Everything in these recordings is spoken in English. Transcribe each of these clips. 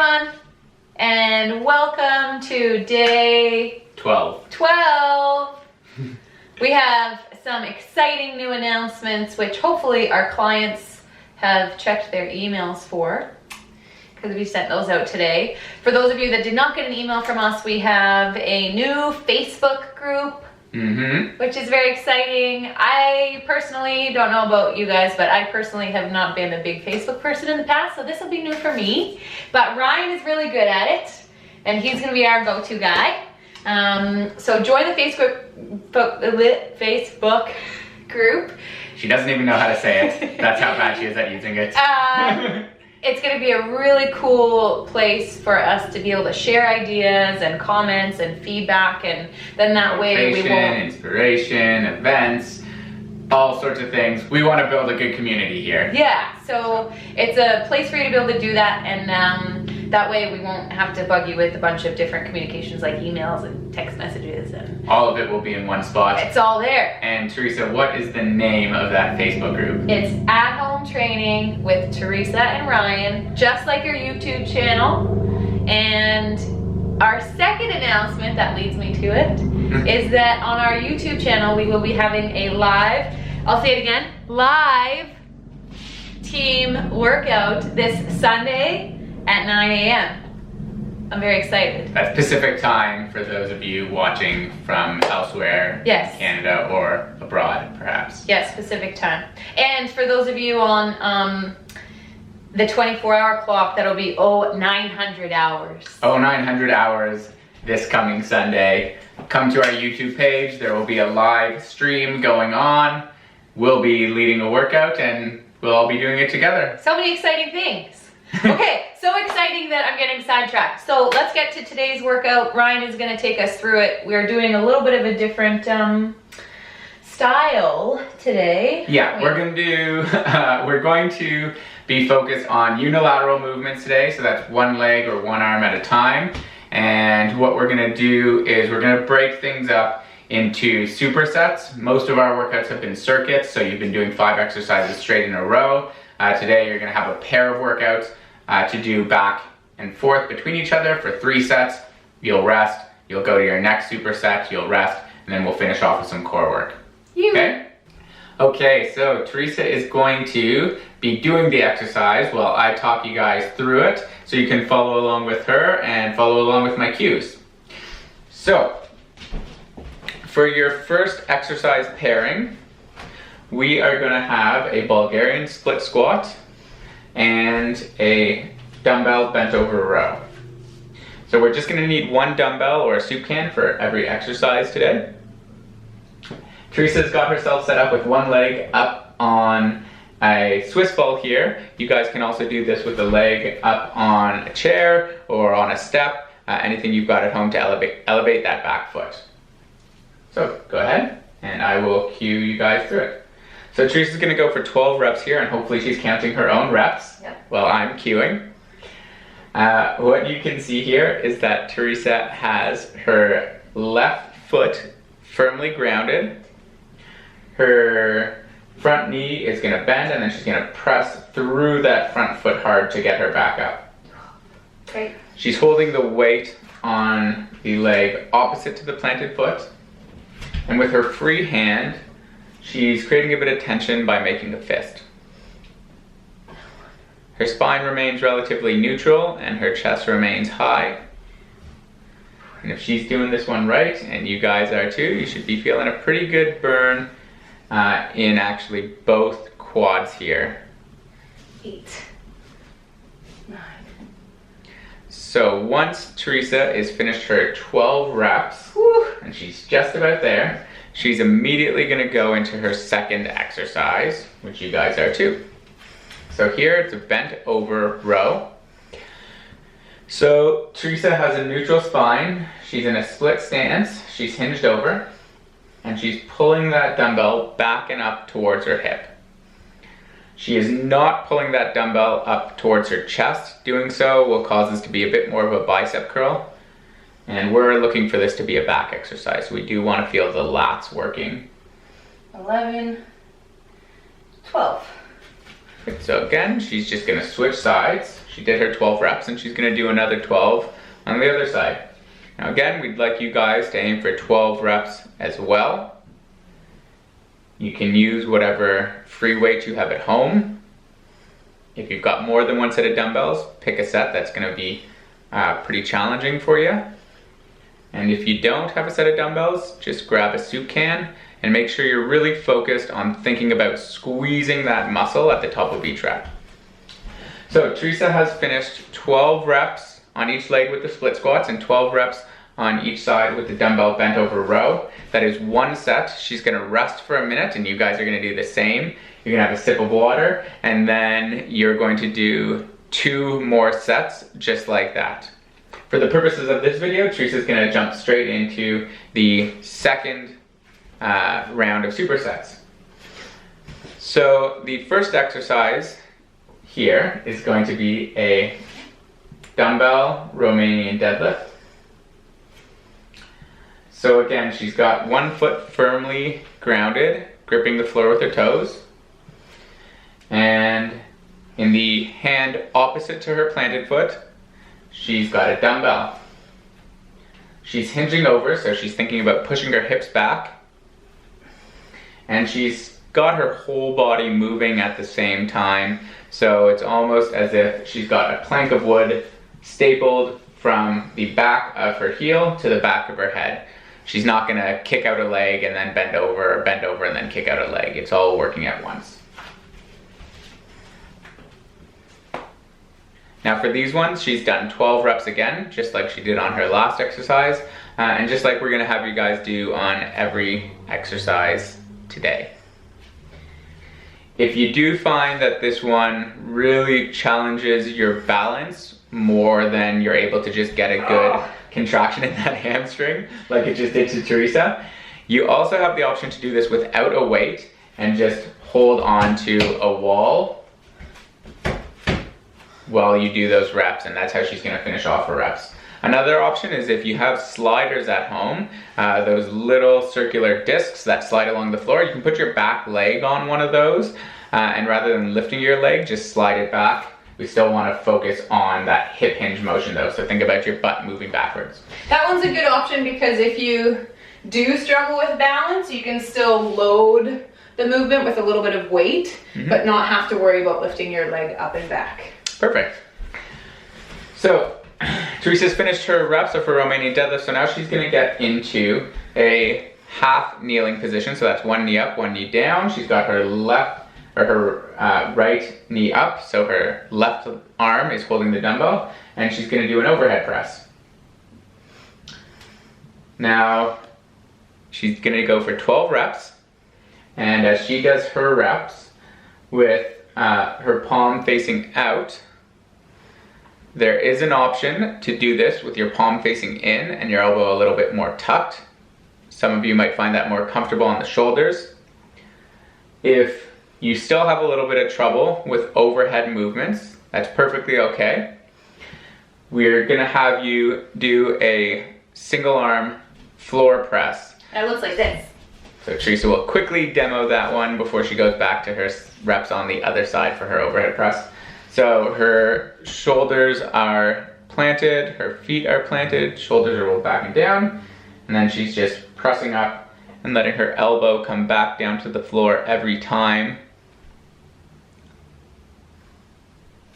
everyone, and welcome to day 12. We have some exciting new announcements, which hopefully our clients have checked their emails for, because we sent those out today. For those of you that did not get an email from us, we have a new Facebook group, which is very exciting. I personally don't know about you guys, but I personally have not been a big Facebook person in the past, so this will be new for me. But Ryan is really good at it, and he's going to be our go-to guy. So join the Facebook group. She doesn't even know how to say it. That's how bad she is at using it. It's going to be a really cool place for us to be able to share ideas and comments and feedback, and then that way we won't... Inspiration, events, all sorts of things. We want to build a good community here. Yeah, so it's a place for you to be able to do that, and that way we won't have to bug you with a bunch of different communications like emails and text messages, and all of it will be in one spot. It's all there. And Theresa, what is the name of that Facebook group? It's At Home Training with Theresa and Ryan, just like your YouTube channel. And our second announcement that leads me to it is that on our YouTube channel we will be having a live, I'll say it again, live team workout this Sunday at 9 a.m. I'm very excited. That's Pacific time for those of you watching from elsewhere, yes, Canada or abroad, perhaps. Yes, Pacific time. And for those of you on the 24-hour clock, that'll be 0900 hours. 0900 hours this coming Sunday. Come to our YouTube page. There will be a live stream going on. We'll be leading a workout and we'll all be doing it together. So many exciting things. Okay, so exciting that I'm getting sidetracked. So let's get to today's workout. Ryan is going to take us through it. We're doing a little bit of a different style today. Yeah, we're going to be focused on unilateral movements today. So that's one leg or one arm at a time. And what we're going to do is we're going to break things up into supersets. Most of our workouts have been circuits, so you've been doing 5 exercises straight in a row. Today you're going to have a pair of workouts to do back and forth between each other for 3 sets. You'll rest, you'll go to your next superset, you'll rest, and then we'll finish off with some core work. Okay? Okay, so Theresa is going to be doing the exercise while I talk you guys through it, so you can follow along with her and follow along with my cues. So, for your first exercise pairing, we are going to have a Bulgarian split squat and a dumbbell bent over row. So we're just going to need one dumbbell or a soup can for every exercise today. Theresa's got herself set up with one leg up on a Swiss ball here. You guys can also do this with a leg up on a chair or on a step, anything you've got at home to elevate that back foot. So go ahead and I will cue you guys through it. So Theresa's going to go for 12 reps here, and hopefully she's counting her own reps while I'm cueing. What you can see here is that Theresa has her left foot firmly grounded. Her front knee is going to bend, and then she's going to press through that front foot hard to get her back up. Great. She's holding the weight on the leg opposite to the planted foot, and with her free hand, she's creating a bit of tension by making a fist. Her spine remains relatively neutral and her chest remains high. And if she's doing this one right, and you guys are too, you should be feeling a pretty good burn in actually both quads here. 8, 9. So once Theresa is finished her 12 reps, and she's just about there, she's immediately going to go into her second exercise, which you guys are too. So here it's a bent over row. So Theresa has a neutral spine. She's in a split stance. She's hinged over. And she's pulling that dumbbell back and up towards her hip. She is not pulling that dumbbell up towards her chest. Doing so will cause this to be a bit more of a bicep curl. And we're looking for this to be a back exercise. We do want to feel the lats working. 11, 12. So again, she's just gonna switch sides. She did her 12 reps and she's gonna do another 12 on the other side. Now again, we'd like you guys to aim for 12 reps as well. You can use whatever free weight you have at home. If you've got more than one set of dumbbells, pick a set that's gonna be pretty challenging for you. And if you don't have a set of dumbbells, just grab a soup can and make sure you're really focused on thinking about squeezing that muscle at the top of each rep. So Theresa has finished 12 reps on each leg with the split squats and 12 reps on each side with the dumbbell bent over row. That is one set. She's gonna rest for a minute and you guys are gonna do the same. You're gonna have a sip of water and then you're going to do 2 more sets just like that. For the purposes of this video, Theresa's gonna jump straight into the second round of supersets. So the first exercise here is going to be a dumbbell Romanian deadlift. So again, she's got one foot firmly grounded, gripping the floor with her toes. And in the hand opposite to her planted foot, she's got a dumbbell. She's hinging over, so she's thinking about pushing her hips back. And she's got her whole body moving at the same time. So it's almost as if she's got a plank of wood stapled from the back of her heel to the back of her head. She's not gonna kick out a leg and then bend over and then kick out a leg. It's all working at once. Now for these ones, she's done 12 reps again, just like she did on her last exercise, and just like we're gonna have you guys do on every exercise today. If you do find that this one really challenges your balance more than you're able to just get a good contraction in that hamstring, like it just did to Theresa, you also have the option to do this without a weight and just hold on to a wall while you do those reps, and that's how she's gonna finish off her reps. Another option is if you have sliders at home, those little circular discs that slide along the floor, you can put your back leg on one of those, and rather than lifting your leg, just slide it back. We still want to focus on that hip hinge motion though, so think about your butt moving backwards. That one's a good option because if you do struggle with balance, you can still load the movement with a little bit of weight, but not have to worry about lifting your leg up and back. Perfect. So Theresa's finished her reps of her Romanian deadlift, so now she's gonna get into a half kneeling position. So that's one knee up, one knee down. She's got her right knee up, so her left arm is holding the dumbbell, and she's gonna do an overhead press. Now, she's gonna go for 12 reps, and as she does her reps with her palm facing out, there is an option to do this with your palm facing in and your elbow a little bit more tucked. Some of you might find that more comfortable on the shoulders. If you still have a little bit of trouble with overhead movements, that's perfectly okay. We're gonna have you do a single arm floor press. That looks like this. So Theresa will quickly demo that one before she goes back to her reps on the other side for her overhead press. So her shoulders are planted, her feet are planted, shoulders are rolled back and down, and then she's just pressing up and letting her elbow come back down to the floor every time.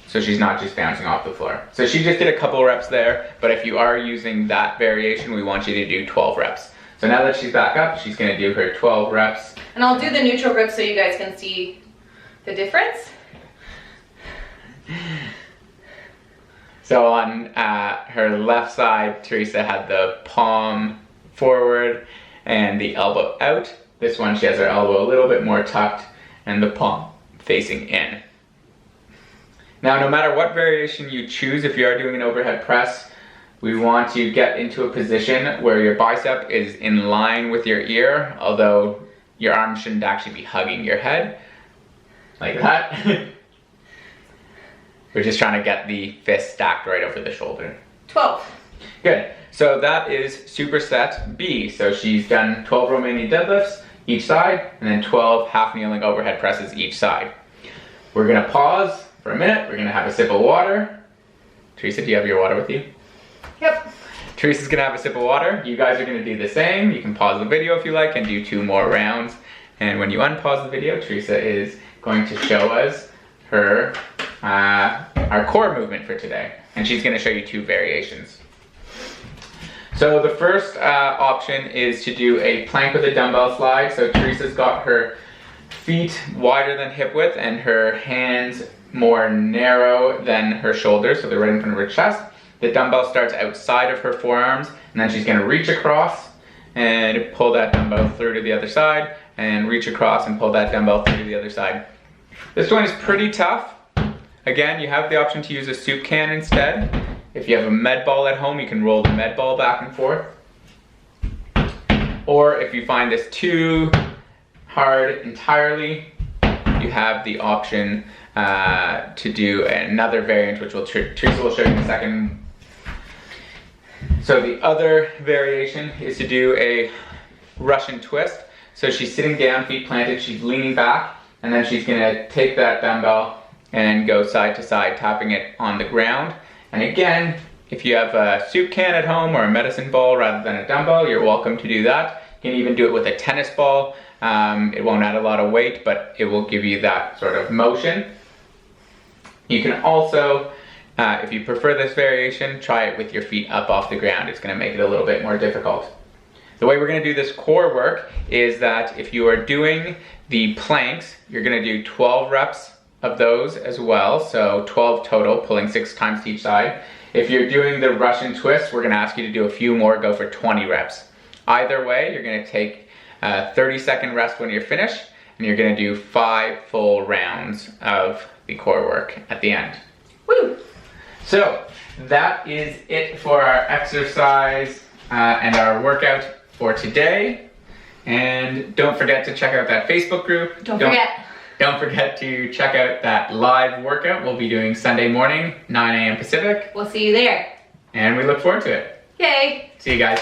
So she's not just bouncing off the floor. So she just did a couple reps there, but if you are using that variation, we want you to do 12 reps. So now that she's back up, she's gonna do her 12 reps. And I'll do the neutral grip so you guys can see the difference. So on her left side, Theresa had the palm forward and the elbow out. This one, she has her elbow a little bit more tucked and the palm facing in. Now, no matter what variation you choose, if you are doing an overhead press, we want to get into a position where your bicep is in line with your ear, although your arm shouldn't actually be hugging your head, like that. We're just trying to get the fist stacked right over the shoulder. 12. Good. So that is superset B. So she's done 12 Romanian deadlifts each side, and then 12 half kneeling overhead presses each side. We're gonna pause for a minute. We're gonna have a sip of water. Theresa, do you have your water with you? Yep. Teresa's gonna have a sip of water. You guys are gonna do the same. You can pause the video if you like and do 2 more rounds. And when you unpause the video, Theresa is going to show us her our core movement for today. And she's gonna show you 2 variations. So the first option is to do a plank with a dumbbell slide. So Teresa's got her feet wider than hip width and her hands more narrow than her shoulders, so they're right in front of her chest. The dumbbell starts outside of her forearms, and then she's gonna reach across and pull that dumbbell through to the other side, and reach across and pull that dumbbell through to the other side. This one is pretty tough. Again, you have the option to use a soup can instead. If you have a med ball at home, you can roll the med ball back and forth. Or if you find this too hard entirely, you have the option to do another variant, which Theresa will show you in a second. So the other variation is to do a Russian twist. So she's sitting down, feet planted, she's leaning back, and then she's gonna take that dumbbell and go side to side, tapping it on the ground. And again, if you have a soup can at home or a medicine ball rather than a dumbbell, you're welcome to do that. You can even do it with a tennis ball. It won't add a lot of weight, but it will give you that sort of motion. You can also, if you prefer this variation, try it with your feet up off the ground. It's gonna make it a little bit more difficult. The way we're gonna do this core work is that if you are doing the planks, you're gonna do 12 reps of those as well. So 12 total, pulling 6 times to each side. If you're doing the Russian twist, we're gonna ask you to do a few more, go for 20 reps. Either way, you're gonna take a 30-second rest when you're finished, and you're gonna do 5 full rounds of the core work at the end. Woo! So that is it for our exercise and our workout for today. And don't forget to check out that Facebook group. Don't forget to check out that live workout we'll be doing Sunday morning, 9 a.m. Pacific. We'll see you there. And we look forward to it. Yay! See you guys.